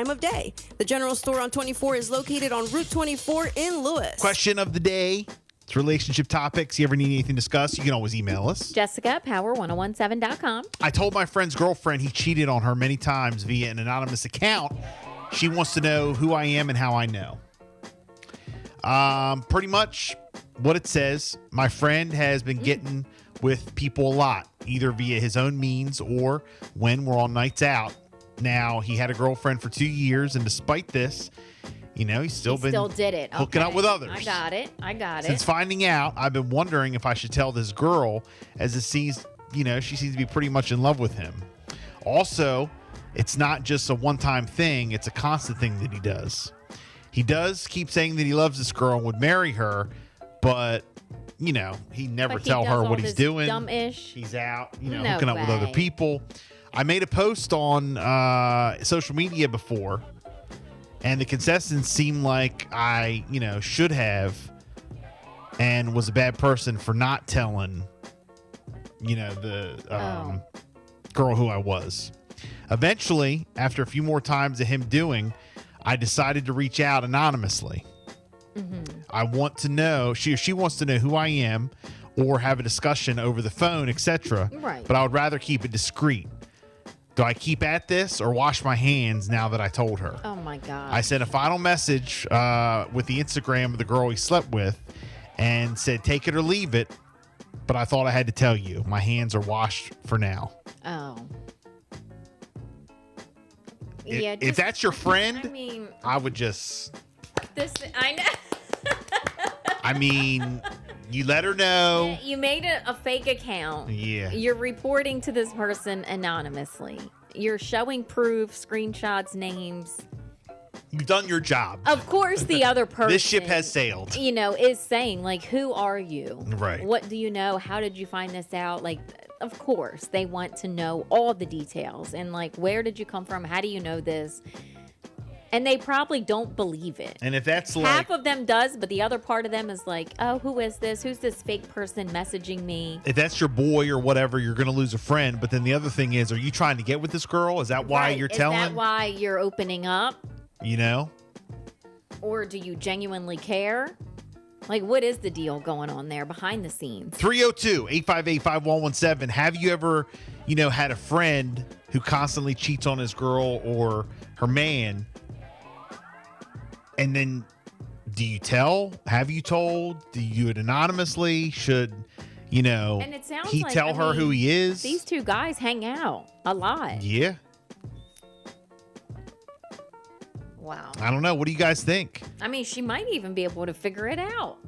time of day. The general store on 24 is located on Route 24 in Lewis. Question of the day. It's relationship topics. You ever need anything discussed, you can always email us. Jessica at power1017.com. I told my friend's girlfriend he cheated on her many times via an anonymous account. She wants to know who I am and how I know. Pretty much what it says. My friend has been getting with people a lot, either via his own means or when we're on nights out. Now, he had a girlfriend for 2 years, and despite this, he's still did it. hooking up with others. I got it. Since finding out, I've been wondering if I should tell this girl, as it seems, she seems to be pretty much in love with him. Also, it's not just a one-time thing. It's a constant thing that he does. He does keep saying that he loves this girl and would marry her, but, he never tell her what he's doing. Dumb-ish. He's out, No hooking up with other way. people. I made a post on social media before, and the contestants seemed like I, should have and was a bad person for not telling, the girl who I was. Eventually, after a few more times of him doing, I decided to reach out anonymously. I want to know, she wants to know who I am or have a discussion over the phone, etc. Right. But I would rather keep it discreet. Do I keep at this or wash my hands now that I told her? Oh, my God. I sent a final message with the Instagram of the girl he slept with and said, take it or leave it. But I thought I had to tell you. My hands are washed for now. Oh. If that's your friend, I mean, I would just... I know. I mean, you let her know. You made a fake account. Yeah. You're reporting to this person anonymously. You're showing proof, screenshots, names. You've done your job. Of course, the other person. This ship has sailed. Is saying, like, who are you? Right. What do you know? How did you find this out? Like, of course, they want to know all the details. And, like, where did you come from? How do you know this? And they probably don't believe it. And if that's like... Half of them does, but the other part of them is like, oh, who is this? Who's this fake person messaging me? If that's your boy or whatever, you're going to lose a friend. But then the other thing is, are you trying to get with this girl? Is that why you're telling? Is that why you're opening up? Or do you genuinely care? Like, what is the deal going on there behind the scenes? 302-858-5117. Have you ever, had a friend who constantly cheats on his girl or her man? And then do you tell? Have you told? Do you do it anonymously? Should, and it sounds he like, tell her who he is? These two guys hang out a lot. Yeah. Wow. I don't know. What do you guys think? I mean, she might even be able to figure it out.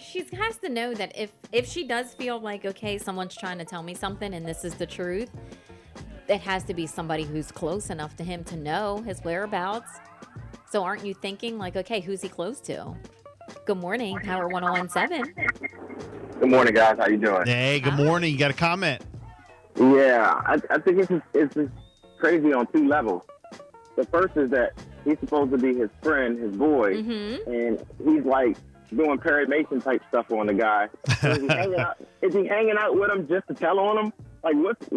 She has to know that if she does feel like, okay, someone's trying to tell me something and this is the truth, it has to be somebody who's close enough to him to know his whereabouts. So aren't you thinking like, okay, who's he close to? Good morning, Power 1017. Good morning, guys. How you doing? Hey, good morning. You got a comment? Yeah, I think it's just crazy on two levels. The first is that he's supposed to be his friend, his boy, and he's like doing Perry Mason type stuff on the guy. So is he hanging out with him just to tell on him? Like, what's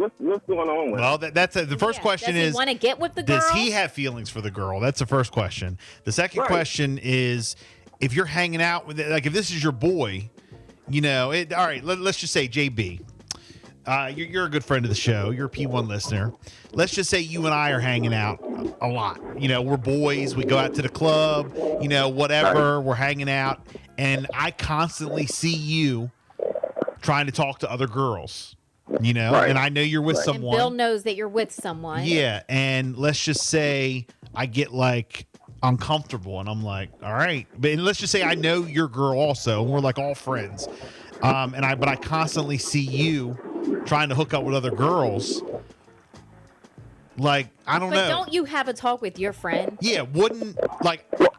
going on with him? Well, that's the first question does is, he want to get with the girl? does he have feelings for the girl? That's the first question. The second question is, if you're hanging out with, like, if this is your boy, all right, let's just say JB. You're a good friend of the show. You're a P1 listener. Let's just say you and I are hanging out a lot. We're boys. We go out to the club, whatever. We're hanging out. And I constantly see you trying to talk to other girls, and I know you're with someone. And Bill knows that you're with someone. Yeah. And let's just say I get like uncomfortable and I'm like, all right. But let's just say I know your girl also. And we're like all friends. But I constantly see you trying to hook up with other girls. Like, I don't know. But don't you have a talk with your friend? Yeah,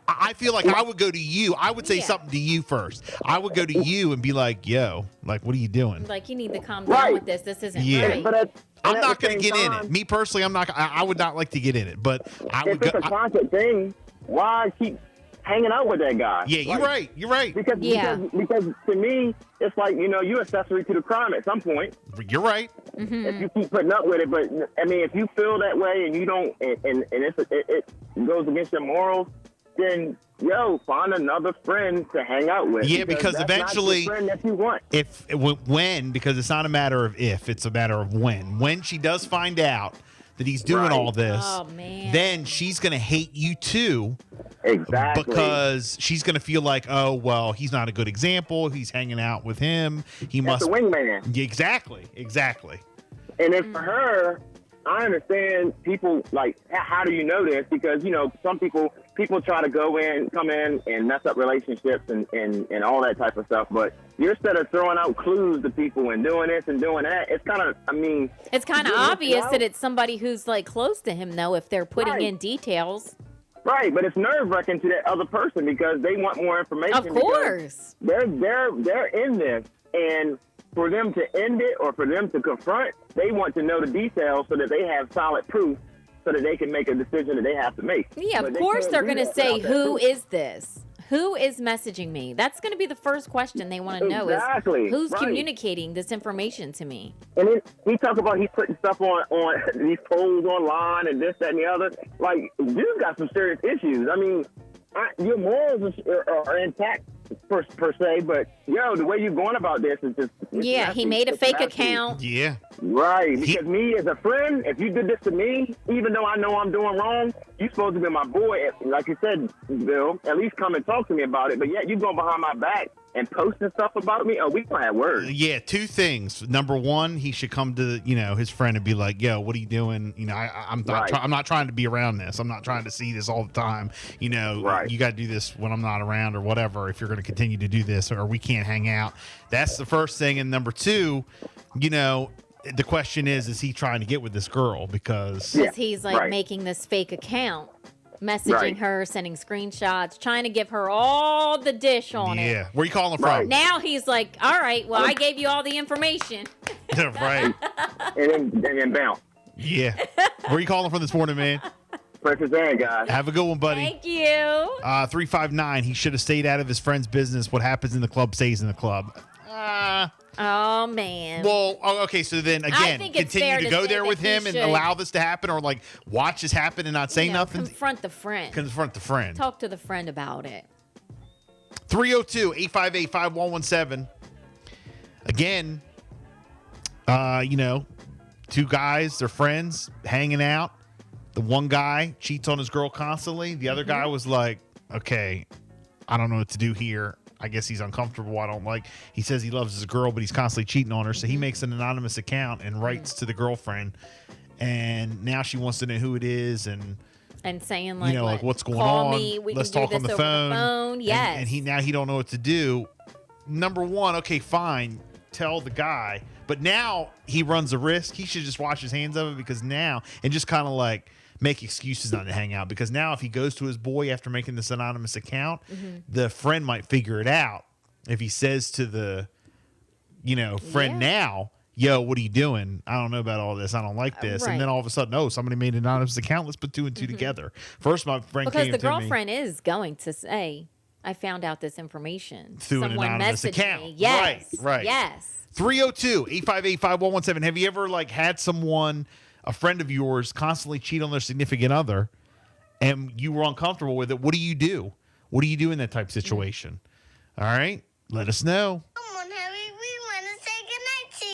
I feel like I would go to you. I would say something to you first. I would go to you and be like, yo, like, what are you doing? Like, you need to calm down with this. This isn't right. But I'm not going to get in it. Me personally, I would not like to get in it. But I would if it's a constant thing, why keep hanging out with that guy. Yeah, you're Like, right. You're right. Because to me, it's like, you're accessory to the crime at some point. You're right. If you keep putting up with it. But I mean, if you feel that way and you don't, and it goes against your morals, then find another friend to hang out with. Yeah, because that's eventually, not the friend that you want. When, because it's not a matter of if, it's a matter of when. When she does find out that he's doing Right. all this, Oh, man. then she's going to hate you too. Exactly. Because she's going to feel like, oh, well, he's not a good example. He's hanging out with him. He that's must. a wingman. Yeah, exactly. And then for her, I understand people like, how do you know this? Because, some people try to come in and mess up relationships and all that type of stuff. But instead of throwing out clues to people and doing this and doing that, it's kind of, It's kind of obvious that it's somebody who's like close to him, though, if they're putting Right. in details. Right, but it's nerve-wracking to that other person because they want more information. Of because course. they're in this, and for them to end it or for them to confront, they want to know the details so that they have solid proof, so that they can make a decision that they have to make. Yeah, But of they course can't they're do going to that say, without that who proof. is this? Who is messaging me? That's going to be the first question they want to know Exactly, is who's right. communicating this information to me? And then he talk about he's putting stuff on these polls online and this, that, and the other. Like, dude got some serious issues. I mean, your morals are intact per se, but the way you're going about this is just Yeah, he made a it's fake nasty. account. Yeah. Right, because me as a friend, if you did this to me, even though I know I'm doing wrong, you're supposed to be my boy. Like you said, Bill, at least come and talk to me about it. But yet you going behind my back and posting stuff about me. Oh, we gonna have words. Yeah, two things. Number one, he should come to his friend and be like, "Yo, what are you doing? I'm not. Right. I'm not trying to be around this. I'm not trying to see this all the time. Right. You got to do this when I'm not around or whatever. If you're going to continue to do this, or we can't hang out." That's the first thing. And number two, the question is he trying to get with this girl because Yeah, Because he's like right. making this fake account, messaging Right. her, sending scronshots, trying to give her all the dish on it. yeah, where you calling Right. from? Now he's like, all right, well, I gave you all the information. Right. And then bounce. Yeah. Where you calling from this morning, man? Princess Anne, guys. Have a good one, buddy. Thank you. 359. He should have stayed out of his friend's business. What happens in the club stays in the club. Oh, man. Well, okay, so then again, think it's fair continue to to go say there that with he him and should- allow this to happen, or like watch this happen and not say nothing. Confront the friend. Confront the friend. Talk to the friend about it. 302-858-5117. Again, two guys, they're friends, hanging out. The one guy cheats on his girl constantly. The other guy was like, okay, I don't know what to do here. I guess he's uncomfortable. I don't like. He says he loves his girl, but he's constantly cheating on her. So he makes an anonymous account and writes to the girlfriend. And now she wants to know who it is and saying like, like what's going call on. me. We Let's can talk do on this the over phone. the phone. Yes. And he don't know what to do. Number one, okay, fine. Tell the guy. But now he runs a risk. He should just wash his hands of it because now and just kind of like make excuses not to hang out because now if he goes to his boy after making this anonymous account, the friend might figure it out. If he says to the, friend now, yo, what are you doing? I don't know about all this. I don't like this. Right. And then all of a sudden, oh, somebody made an anonymous account. Let's put two and two together. First, my friend because came the to me girlfriend is going to say, I found out this information. through an Someone anonymous messaged account. me. Yes. Right. Yes. 302-858-5117. Have you ever had someone, a friend of yours, constantly cheat on their significant other and you were uncomfortable with it? What do you do? What do you do in that type of situation? All right. Let us know.